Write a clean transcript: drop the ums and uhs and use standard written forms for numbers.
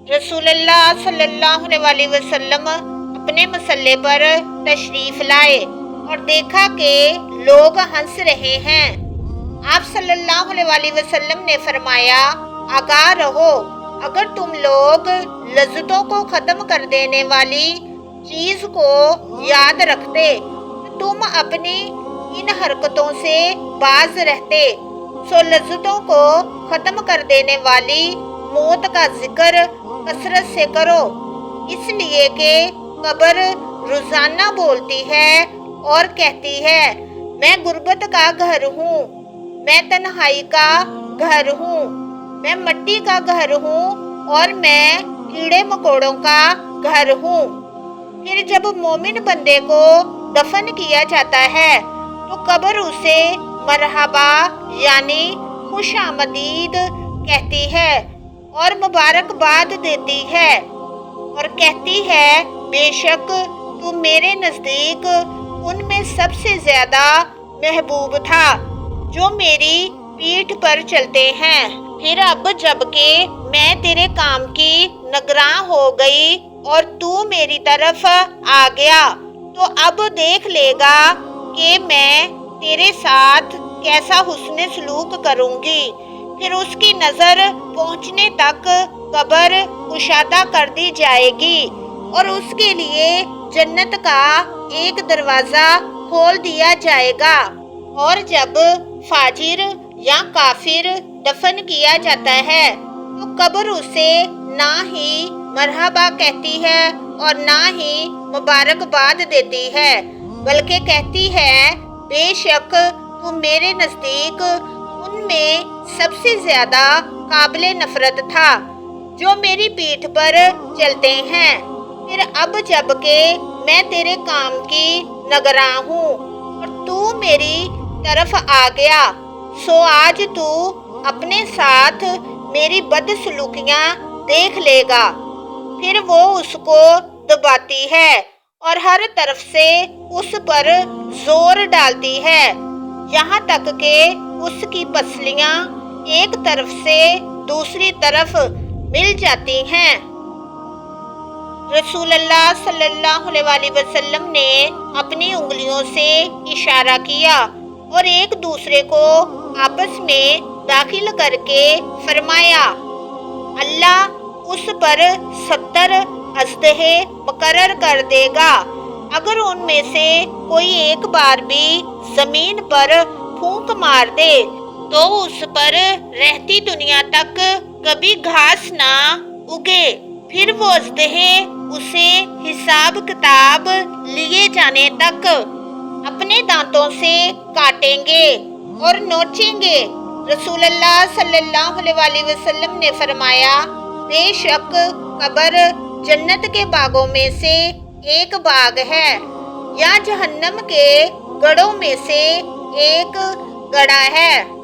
रसूल अल्लाह सल्लल्लाहु अलैहि वसल्लम अपने मसल्ले पर तशरीफ लाए और देखा कि लोग हंस रहे हैं। आप सल्लल्लाहु अलैहि वसल्लम ने फरमाया, आगाह रहो, अगर तुम लोग लज्जतों को ख़त्म कर देने वाली चीज़ को याद रखते तो तुम अपनी इन हरकतों से बाज रहते। सो लज्जतों को ख़त्म कर देने वाली मौत का जिक्र कसरत से करो, इसलिए कि कब्र रोज़ाना बोलती है और कहती है, मैं गुर्बत का घर हूँ, मैं तन्हाई का घर हूँ, मैं मिट्टी का घर हूँ और मैं कीड़े मकोड़ों का घर हूँ। फिर जब मोमिन बंदे को दफन किया जाता है तो कब्र उसे मरहबा यानी खुश आमदीद कहती है और मुबारकबाद देती है और कहती है, बेशक तू मेरे नज़दीक उनमें सबसे ज़्यादा महबूब था जो मेरी पीठ पर चलते हैं। फिर अब जबकि मैं तेरे काम की निगरां हो गई और तू मेरी तरफ आ गया तो अब देख लेगा कि मैं तेरे साथ कैसा हुस्न सलूक करूंगी। फिर उसकी नज़र पहुंचने तक कब्र कुशादा कर दी जाएगी और उसके लिए जन्नत का एक दरवाज़ा खोल दिया जाएगा। और जब फाजिर या काफिर दफन किया जाता है तो कब्र उसे ना ही मरहबा कहती है और ना ही मुबारकबाद देती है, बल्कि कहती है, बेशक तू मेरे नज़दीक उनमें सबसे ज़्यादा काबिले नफरत था जो मेरी पीठ पर चलते हैं। फिर अब जबकि मैं तेरे काम की निगरां हूँ और तू मेरी तरफ आ गया, सो आज तू अपने साथ मेरी बदसलूकियाँ देख लेगा। फिर वो उसको दबाती है और हर तरफ से उस पर जोर डालती है, यहाँ तक कि उसकी पसलियाँ एक तरफ से दूसरी तरफ मिल जाती हैं। रसूल अल्लाह सल्लल्लाहु अलैहि वसल्लम ने अपनी उंगलियों से इशारा किया और एक दूसरे को आपस में दाखिल करके फरमाया, अल्लाह उस पर 70 अज़दहे मुकर्रर कर देगा। अगर उनमें से कोई एक बार भी जमीन पर फूंक मार दे तो उस पर रहती दुनिया तक कभी घास ना उगे। फिर वो अज़दहे उसे हिसाब किताब लिए जाने तक अपने दांतों से काटेंगे और नोचेंगे। रसूल अल्लाह सल्लल्लाहु अलैहि वसल्लम ने फरमाया, बेशक कब्र जन्नत के बागों में से एक बाग है या जहन्नम के गढ़ों में से एक गड़ा है।